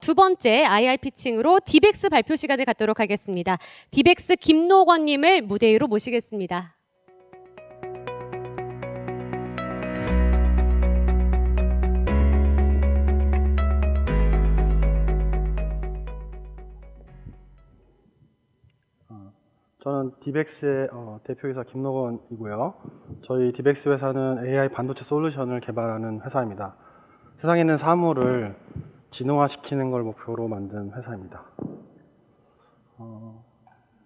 두 번째 IR 피칭으로 디벡스 발표 시간을 갖도록 하겠습니다. 디벡스 김노건님을 무대 위로 모시겠습니다. 저는 디벡스의 대표이사 김노건이고요. 저희 디벡스 회사는 AI 반도체 솔루션을 개발하는 회사입니다. 세상에 있는 사물을 진화시키는 걸 목표로 만든 회사입니다.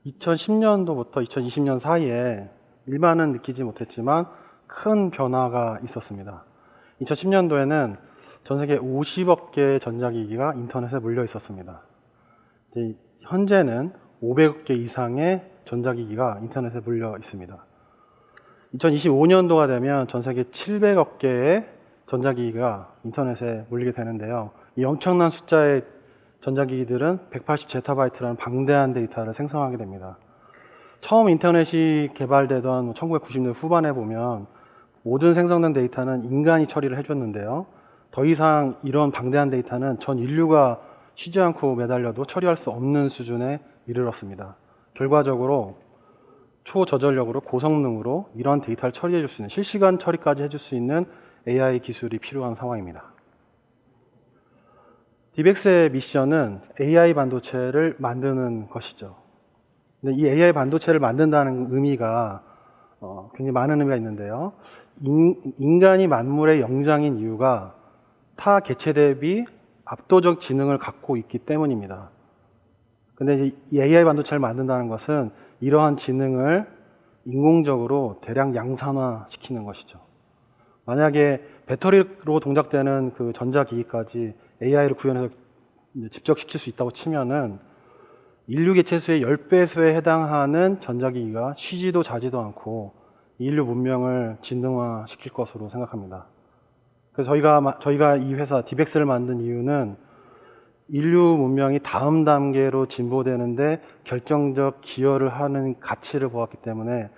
2010년도부터 2020년 사이에 일반은 느끼지 못했지만 큰 변화가 있었습니다. 2010년도에는 전 세계 50억 개의 전자기기가 인터넷에 몰려 있었습니다. 현재는 500억 개 이상의 전자기기가 인터넷에 몰려 있습니다. 2025년도가 되면 전 세계 700억 개의 전자기기가 인터넷에 몰리게 되는데요. 이 엄청난 숫자의 전자기기들은 180제타바이트라는 방대한 데이터를 생성하게 됩니다. 처음 인터넷이 개발되던 1990년대 후반에 보면 모든 생성된 데이터는 인간이 처리를 해줬는데요. 더 이상 이런 방대한 데이터는 전 인류가 쉬지 않고 매달려도 처리할 수 없는 수준에 이르렀습니다. 결과적으로 초저전력으로 고성능으로 이런 데이터를 처리해 줄 수 있는, 실시간 처리까지 해줄 수 있는 AI 기술이 필요한 상황입니다. 디벡스의 미션은 AI 반도체를 만드는 것이죠. 근데 이 AI 반도체를 만든다는 의미가 굉장히 많은 의미가 있는데요. 인간이 만물의 영장인 이유가 타 개체 대비 압도적 지능을 갖고 있기 때문입니다. 근데 이 AI 반도체를 만든다는 것은 이러한 지능을 인공적으로 대량 양산화 시키는 것이죠. 만약에 배터리로 동작되는 그 전자기기까지 AI를 구현해서 집적시킬 수 있다고 치면은 인류 개체수의 10배수에 해당하는 전자기기가 쉬지도 자지도 않고 인류 문명을 진등화시킬 것으로 생각합니다. 그래서 저희가 이 회사 디벡스를 만든 이유는 인류 문명이 다음 단계로 진보되는데 결정적 기여를 하는 가치를 보았기 때문에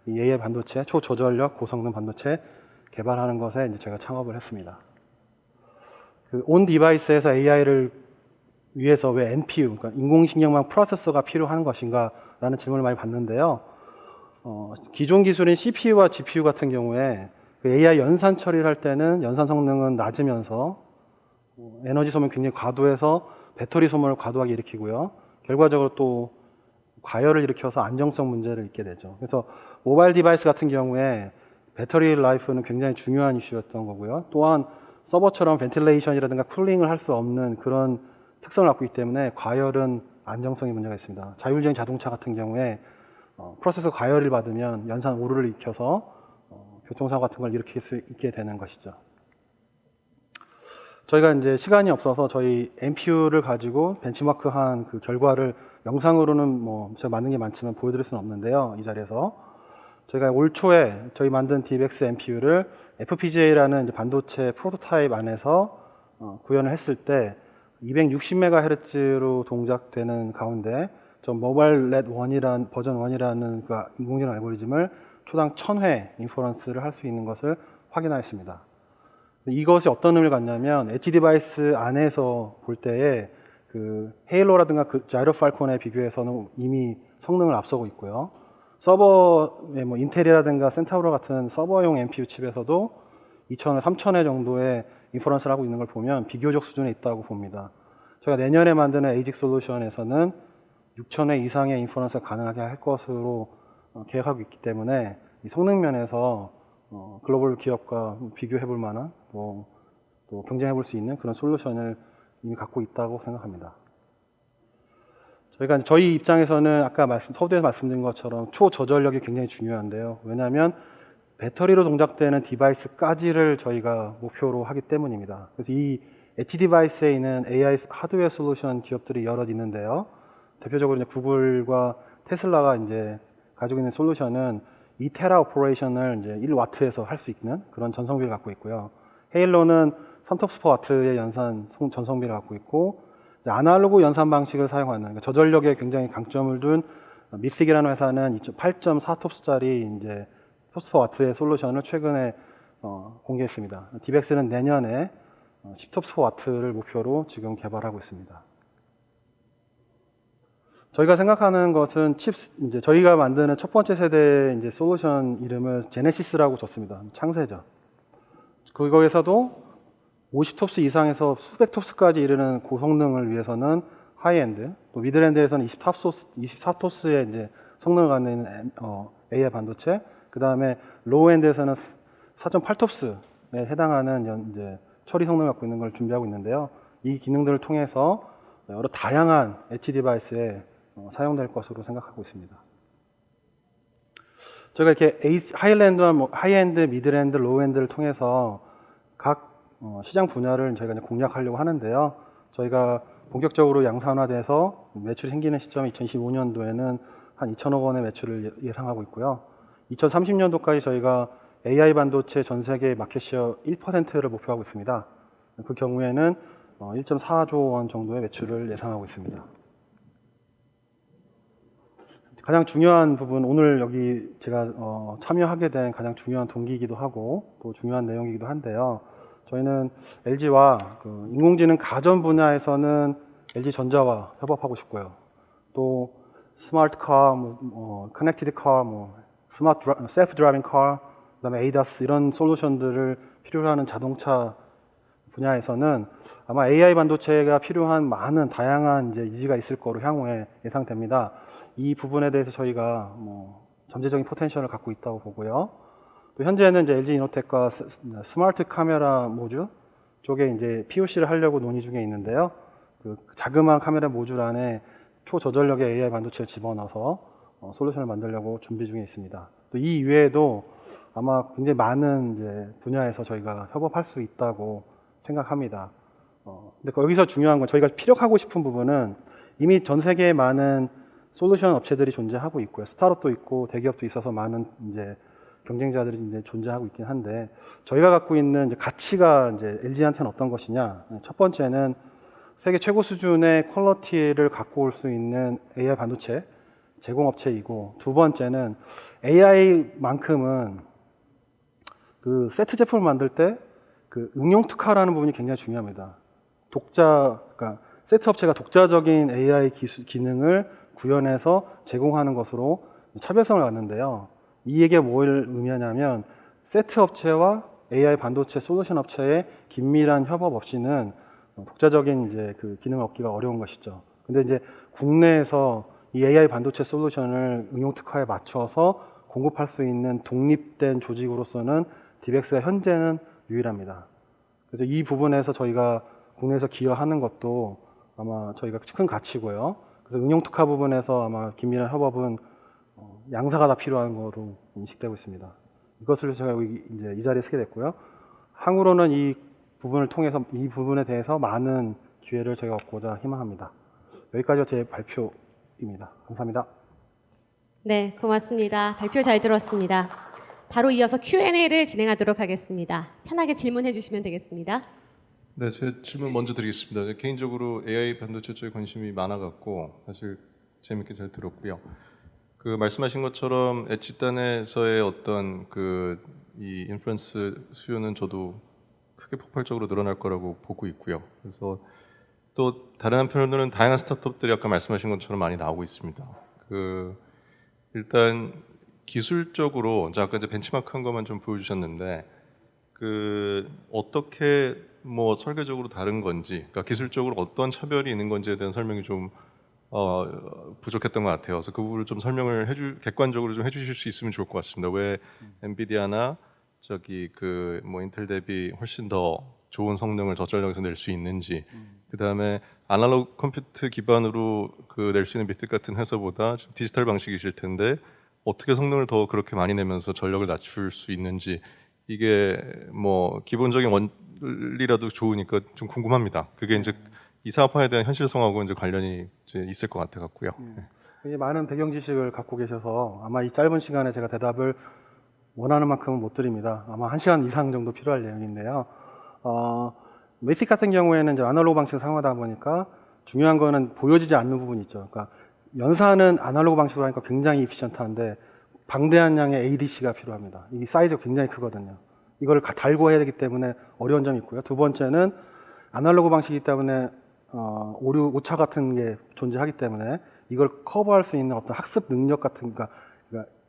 이 AI 반도체, 초저전력, 고성능 반도체 개발하는 것에 이제 제가 창업을 했습니다. 온 디바이스에서 AI를 위해서 왜 NPU, 그러니까 인공신경망 프로세서가 필요한 것인가 라는 질문을 많이 받는데요. 기존 기술인 CPU와 GPU 같은 경우에 그 AI 연산 처리를 할 때는 연산 성능은 낮으면서 에너지 소모는 굉장히 과도해서 배터리 소모를 과도하게 일으키고요. 결과적으로 또 과열을 일으켜서 안정성 문제를 있게 되죠. 그래서 모바일 디바이스 같은 경우에 배터리 라이프는 굉장히 중요한 이슈였던 거고요. 또한 서버처럼 벤틸레이션이라든가 쿨링을 할 수 없는 그런 특성을 갖고 있기 때문에 과열은 안정성에 문제가 있습니다. 자율주행 자동차 같은 경우에 프로세서 과열을 받으면 연산 오류를 일으켜서 교통사고 같은 걸 일으킬 수 있게 되는 것이죠. 저희가 이제 시간이 없어서 저희 NPU를 가지고 벤치마크한 그 결과를 영상으로는 제가 만든 게 많지만 보여드릴 수는 없는데요. 이 자리에서 저희가 올 초에 저희 만든 디벡스 NPU를 FPGA라는 이제 반도체 프로토타입 안에서 구현을 했을 때 260MHz로 동작되는 가운데 저 모바일 렛 1이라는 버전 1이라는 그 인공지능 알고리즘을 초당 1000회 인퍼런스를 할 수 있는 것을 확인하였습니다. 이것이 어떤 의미를 갖냐면 엣지 디바이스 안에서 볼 때에 그 헤일로라든가 그 자이로 팔콘에 비교해서는 이미 성능을 앞서고 있고요. 서버에 인텔이라든가 센타우로 같은 서버용 NPU 칩에서도 2000회, 3000회 정도의 인퍼런스를 하고 있는 걸 보면 비교적 수준에 있다고 봅니다. 저희가 내년에 만드는 에이직 솔루션에서는 6000회 이상의 인퍼런스가 가능하게 할 것으로 계획하고 있기 때문에 이 성능 면에서 글로벌 기업과 비교해 볼 만한 또 경쟁해 볼 수 있는 그런 솔루션을 이미 갖고 있다고 생각합니다. 저희 입장에서는 아까 서두에서 말씀드린 것처럼 초저전력이 굉장히 중요한데요. 왜냐하면 배터리로 동작되는 디바이스까지를 저희가 목표로 하기 때문입니다. 그래서 이 엣지 디바이스에 있는 AI 하드웨어 솔루션 기업들이 여럿 있는데요. 대표적으로 이제 구글과 테슬라가 이제 가지고 있는 솔루션은 2테라 오퍼레이션을 이제 1와트에서 할 수 있는 그런 전성비를 갖고 있고요. 헤일로는 3톱스퍼와트의 연산 전성비를 갖고 있고, 아날로그 연산 방식을 사용하는, 그러니까 저전력에 굉장히 강점을 둔 미스틱이라는 회사는 8.4톱스짜리 이제 톱스퍼와트의 솔루션을 최근에 공개했습니다. 디벡스는 내년에 10톱스 와트를 목표로 지금 개발하고 있습니다. 저희가 생각하는 것은 이제 저희가 만드는 첫 번째 세대 이제 솔루션 이름을 제네시스라고 줬습니다. 창세죠. 그거에서도 50톱스 이상에서 수백 톱스까지 이르는 고성능을 위해서는 하이엔드, 또 미드엔드에서는 24톱스의 이제 성능을 갖는 AI 반도체, 그 다음에 로우엔드에서는 4.8톱스에 해당하는 이제 처리 성능을 갖고 있는 걸 준비하고 있는데요. 이 기능들을 통해서 여러 다양한 엣지 디바이스에 사용될 것으로 생각하고 있습니다. 저희가 이렇게 하이엔드, 미드엔드, 로우엔드를 통해서 각 시장 분야를 저희가 이제 공략하려고 하는데요. 저희가 본격적으로 양산화돼서 매출이 생기는 시점 2025년도에는 한 2천억 원의 매출을 예상하고 있고요. 2030년도까지 저희가 AI 반도체 전 세계 마켓시어 1%를 목표하고 있습니다. 그 경우에는 1.4조 원 정도의 매출을 예상하고 있습니다. 가장 중요한 부분, 오늘 여기 제가 참여하게 된 가장 중요한 동기이기도 하고 또 중요한 내용이기도 한데요. 저희는 LG와 인공지능 가전 분야에서는 LG전자와 협업하고 싶고요. 또 스마트 카, 커넥티드 카, 셀프 드라이빙 카, 그다음에 ADAS 이런 솔루션들을 필요로 하는 자동차 분야에서는 아마 AI 반도체가 필요한 많은 다양한 이제 니즈가 있을 거로 향후에 예상됩니다. 이 부분에 대해서 저희가 잠재적인 포텐셜을 갖고 있다고 보고요. 또 현재는 이제 LG 이노텍과 스마트 카메라 모듈 쪽에 이제 POC를 하려고 논의 중에 있는데요. 그 자그마한 카메라 모듈 안에 초저전력의 AI 반도체를 집어넣어서 솔루션을 만들려고 준비 중에 있습니다. 또 이 이외에도 아마 굉장히 많은 이제 분야에서 저희가 협업할 수 있다고 생각합니다. 근데 여기서 중요한 건 저희가 피력하고 싶은 부분은 이미 전 세계에 많은 솔루션 업체들이 존재하고 있고요. 스타트업도 있고 대기업도 있어서 많은 이제 경쟁자들이 이제 존재하고 있긴 한데 저희가 갖고 있는 이제 가치가 이제 LG한테는 어떤 것이냐? 첫 번째는 세계 최고 수준의 퀄리티를 갖고 올 수 있는 AI 반도체 제공업체이고, 두 번째는 AI만큼은 그 세트 제품을 만들 때 그 응용 특화라는 부분이 굉장히 중요합니다. 그러니까 세트 업체가 독자적인 AI 기능을 구현해서 제공하는 것으로 차별성을 갖는데요. 이 얘기가 뭘 의미하냐면 세트 업체와 AI 반도체 솔루션 업체의 긴밀한 협업 없이는 독자적인 이제 그 기능을 얻기가 어려운 것이죠. 근데 이제 국내에서 이 AI 반도체 솔루션을 응용 특화에 맞춰서 공급할 수 있는 독립된 조직으로서는 디벡스가 현재는 유일합니다. 그래서 이 부분에서 저희가 국내에서 기여하는 것도 아마 저희가 큰 가치고요. 그래서 응용 특화 부분에서 아마 긴밀한 협업은 양사가 다 필요한 거로 인식되고 있습니다. 이것을 제가 여기 이제 이 자리에 쓰게 됐고요. 향후로는 이 부분을 통해서 이 부분에 대해서 많은 기회를 저희가 얻고자 희망합니다. 여기까지가 제 발표입니다. 감사합니다. 네, 고맙습니다. 발표 잘 들었습니다. 바로 이어서 Q&A를 진행하도록 하겠습니다. 편하게 질문해 주시면 되겠습니다. 네, 제 질문 먼저 드리겠습니다. 개인적으로 AI 반도체 쪽에 관심이 많아갖고 사실 재밌게 잘 들었고요. 그 말씀하신 것처럼 엣지단에서의 어떤 이 인프런스 수요는 저도 크게 폭발적으로 늘어날 거라고 보고 있고요. 그래서 또 다른 한편으로는 다양한 스타트업들이 아까 말씀하신 것처럼 많이 나오고 있습니다. 일단 기술적으로 아까 이제 벤치마크한 것만 좀 보여주셨는데 어떻게 설계적으로 다른 건지, 그러니까 기술적으로 어떤 차별이 있는 건지에 대한 설명이 좀 부족했던 것 같아요. 그래서 그 부분을 좀 설명을 객관적으로 좀 해주실 수 있으면 좋을 것 같습니다. 왜 엔비디아나 인텔 대비 훨씬 더 좋은 성능을 저전력에서 낼 수 있는지, 그 다음에 아날로그 컴퓨터 기반으로 낼 수 있는 비트 같은 회사보다 디지털 방식이실 텐데 어떻게 성능을 더 그렇게 많이 내면서 전력을 낮출 수 있는지, 이게 기본적인 원리라도 좋으니까 좀 궁금합니다. 그게 이제 이 사업화에 대한 현실성하고 이제 관련이 이제 있을 것 같아 갖고요. 많은 배경 지식을 갖고 계셔서 아마 이 짧은 시간에 제가 대답을 원하는 만큼은 못 드립니다. 아마 1시간 이상 정도 필요할 내용인데요. 메시c 같은 경우에는 이제 아날로그 방식을 사용하다 보니까 중요한 거는 보여지지 않는 부분이 있죠. 그러니까 연산은 아날로그 방식으로 하니까 굉장히 이피션트한데 방대한 양의 ADC가 필요합니다. 이 사이즈가 굉장히 크거든요. 이걸 달고 해야 되기 때문에 어려운 점이 있고요. 두 번째는 아날로그 방식이기 때문에 오류, 오차 같은 게 존재하기 때문에 이걸 커버할 수 있는 어떤 학습 능력 같은, 그러니까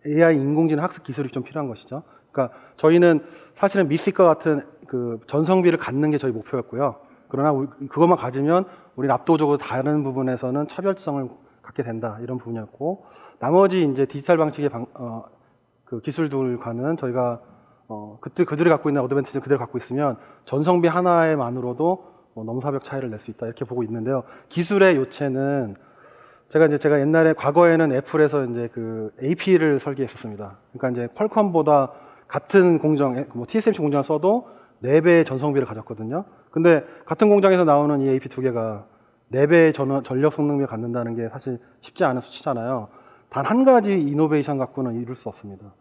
AI 인공지능 학습 기술이 좀 필요한 것이죠. 그러니까 저희는 사실은 미식과 같은 그 전성비를 갖는 게 저희 목표였고요. 그러나 그것만 가지면 우리는 압도적으로 다른 부분에서는 차별성을 갖게 된다, 이런 부분이었고, 나머지 이제 디지털 방식의 그 기술들과는 저희가 그들이 갖고 있는 어드밴티지를 그대로 갖고 있으면 전성비 하나에만으로도 넘사벽 차이를 낼 수 있다, 이렇게 보고 있는데요. 기술의 요체는 제가 옛날에 과거에는 애플에서 이제 그 AP를 설계했었습니다. 그러니까 이제 퀄컴보다 같은 공정, 뭐 TSMC 공정을 써도 4배의 전성비를 가졌거든요. 근데 같은 공장에서 나오는 이 AP 두 개가 4배의 전력 성능비를 갖는다는 게 사실 쉽지 않은 수치잖아요. 단 한 가지 이노베이션 갖고는 이룰 수 없습니다.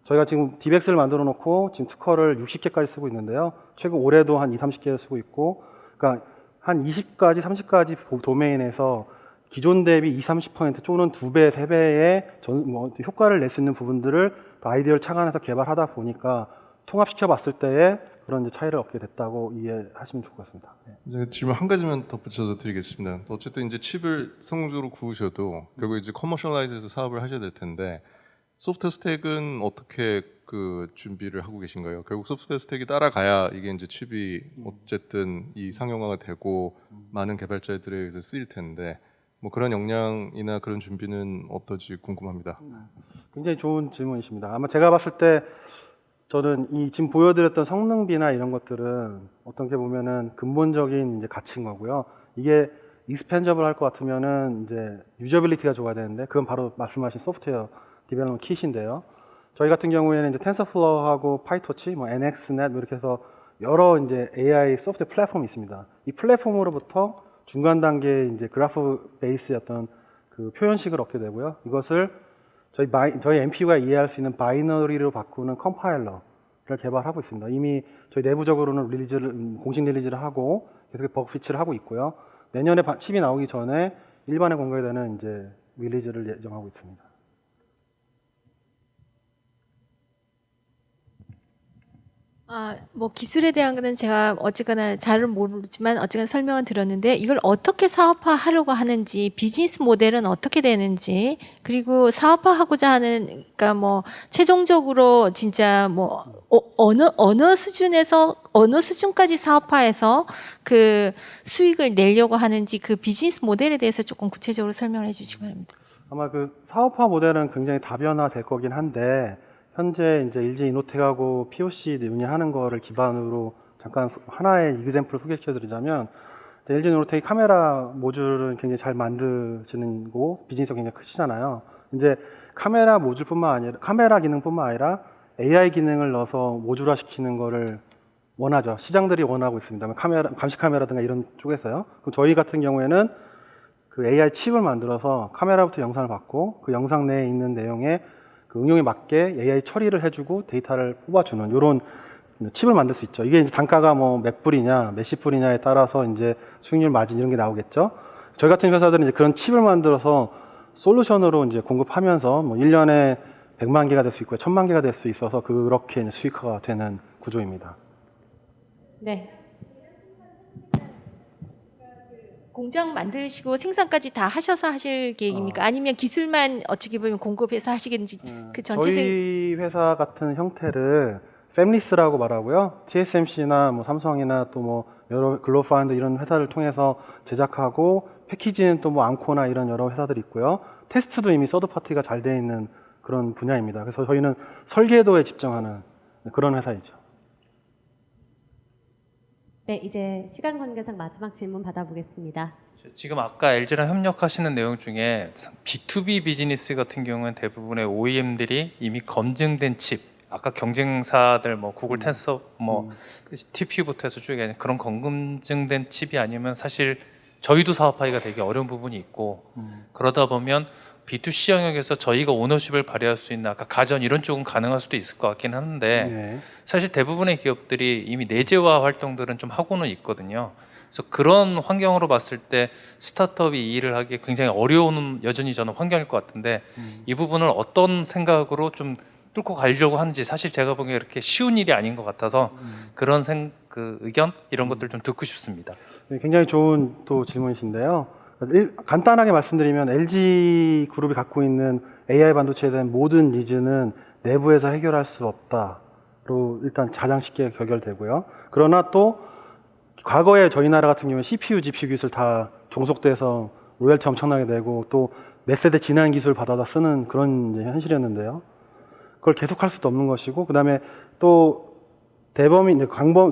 저희가 지금 디벡스를 만들어 놓고 지금 특허를 60개까지 쓰고 있는데요. 최근 올해도 한 30개를 쓰고 있고, 그러니까 한 20가지, 30가지 도메인에서 기존 대비 20-30% 또는 2배, 3배의 효과를 낼 수 있는 부분들을 아이디어를 착안해서 개발하다 보니까 통합시켜 봤을 때에 그런 이제 차이를 얻게 됐다고 이해하시면 좋을 것 같습니다. 네. 이제 질문 한 가지만 덧붙여서 드리겠습니다. 어쨌든 이제 칩을 성공적으로 구우셔도 결국 이제 커머셜라이즈해서 사업을 하셔야 될 텐데 소프트웨어 스택은 어떻게 그 준비를 하고 계신가요? 결국 소프트웨어 스택이 따라가야 이게 이제 칩이 어쨌든 이 상용화가 되고 많은 개발자들에 의해서 쓰일 텐데 뭐 그런 역량이나 그런 준비는 어떨지 궁금합니다. 굉장히 좋은 질문이십니다. 아마 제가 봤을 때 저는 이 지금 보여드렸던 성능비나 이런 것들은 어떻게 보면은 근본적인 이제 가치인 거고요. 이게 익스펜저블 할 것 같으면은 이제 유저빌리티가 좋아야 되는데 그건 바로 말씀하신 소프트웨어 디벨롭먼트 킷인데요. 저희 같은 경우에는 이제 텐서플로우하고 파이토치, 뭐 NXNet 이렇게 해서 여러 이제 AI 소프트웨어 플랫폼이 있습니다. 이 플랫폼으로부터 중간 단계의 이제 그래프 베이스의 어떤 그 표현식을 얻게 되고요. 이것을 저희 MPU가 이해할 수 있는 바이너리로 바꾸는 컴파일러를 개발하고 있습니다. 이미 저희 내부적으로는 공식 릴리즈를 하고 계속 버그 피치를 하고 있고요. 내년에 칩이 나오기 전에 일반에 공개되는 이제 릴리즈를 예정하고 있습니다. 뭐 기술에 대한 거는 제가 어쨌거나 잘은 모르지만 어쨌거나 설명은 들었는데 이걸 어떻게 사업화하려고 하는지 비즈니스 모델은 어떻게 되는지 그리고 사업화하고자 하는 그러니까 뭐 최종적으로 진짜 뭐 어느 수준에서 어느 수준까지 사업화해서 그 수익을 내려고 하는지 그 비즈니스 모델에 대해서 조금 구체적으로 설명을 해주시기 바랍니다. 아마 그 사업화 모델은 굉장히 다변화될 거긴 한데 현재 이제 LG 이노텍하고 POC 운영하는 거를 기반으로 잠깐 하나의 이그젬플을 소개시켜드리자면 LG 이노텍이 카메라 모듈을 굉장히 잘 만드시는 거고 비즈니스가 굉장히 크시잖아요. 이제 카메라 모듈뿐만 아니라 카메라 기능뿐만 아니라 AI 기능을 넣어서 모듈화 시키는 거를 원하죠. 시장들이 원하고 있습니다. 카메라, 감시 카메라든가 이런 쪽에서요. 그럼 저희 같은 경우에는 그 AI 칩을 만들어서 카메라부터 영상을 받고 그 영상 내에 있는 내용에 그 응용에 맞게 AI 처리를 해주고 데이터를 뽑아주는 이런 칩을 만들 수 있죠. 이게 이제 단가가 뭐 몇 불이냐, 몇십 불이냐에 따라서 이제 수익률 마진 이런 게 나오겠죠. 저희 같은 회사들은 이제 그런 칩을 만들어서 솔루션으로 이제 공급하면서 뭐 1년에 100만 개가 될 수 있고 1000만 개가 될 수 있어서 그렇게 이제 수익화가 되는 구조입니다. 네. 공장 만드시고 생산까지 다 하셔서 하실 계획입니까? 아니면 기술만 어떻게 보면 공급해서 하시겠는지 그 전체적 저희 회사 같은 형태를 패밀리스라고 말하고요. TSMC나 뭐 삼성이나 또 뭐 여러 글로벌 이런 회사를 통해서 제작하고 패키지는 또 뭐 앙코나 이런 여러 회사들이 있고요. 테스트도 이미 서드 파티가 잘 돼 있는 그런 분야입니다. 그래서 저희는 설계도에 집중하는 그런 회사이죠. 네, 이제 시간 관계상 마지막 질문 받아보겠습니다. 지금 아까 LG랑 협력하시는 내용 중에 B2B 비즈니스 같은 경우는 대부분의 OEM들이 이미 검증된 칩, 아까 경쟁사들 뭐 구글 텐서 뭐 TPU부터 해서 쭉 그런 검증된 칩이 아니면 사실 저희도 사업하기가 되게 어려운 부분이 있고 그러다 보면 B2C 영역에서 저희가 오너십을 발휘할 수 있는 아까 가전 이런 쪽은 가능할 수도 있을 것 같긴 하는데 네. 사실 대부분의 기업들이 이미 내재화 활동들은 좀 하고는 있거든요. 그래서 그런 환경으로 봤을 때 스타트업이 이 일을 하기 굉장히 어려운 여전히 저는 환경일 것 같은데 이 부분을 어떤 생각으로 좀 뚫고 가려고 하는지 사실 제가 보기에 이렇게 쉬운 일이 아닌 것 같아서 그런 그 의견 이런 것들 좀 듣고 싶습니다. 네, 굉장히 좋은 또 질문이신데요. 간단하게 말씀드리면 LG 그룹이 갖고 있는 AI 반도체에 대한 모든 니즈는 내부에서 해결할 수 없다로 일단 가장 쉽게 결결되고요. 그러나 또 과거에 저희 나라 같은 경우에 CPU, GPU 기술 다 종속돼서 로열티 엄청나게 내고 또 몇 세대 지난 기술 받아다 쓰는 그런 이제 현실이었는데요. 그걸 계속할 수도 없는 것이고, 그 다음에 또 대범위,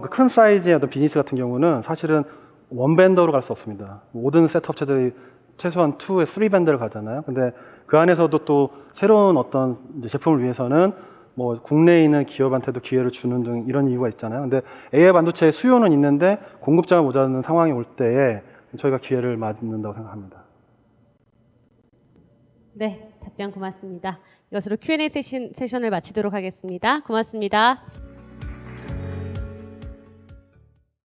큰 사이즈의 어떤 비즈니스 같은 경우는 사실은 원벤더로 갈 수 없습니다. 모든 셋업체들이 최소한 2에 3벤더를 가잖아요. 근데 그 안에서도 또 새로운 어떤 이제 제품을 위해서는 뭐 국내에 있는 기업한테도 기회를 주는 등 이런 이유가 있잖아요. 근데 AI 반도체의 수요는 있는데 공급자가 모자라는 상황이 올 때에 저희가 기회를 맞는다고 생각합니다. 네, 답변 고맙습니다. 이것으로 Q&A 세션을 마치도록 하겠습니다. 고맙습니다.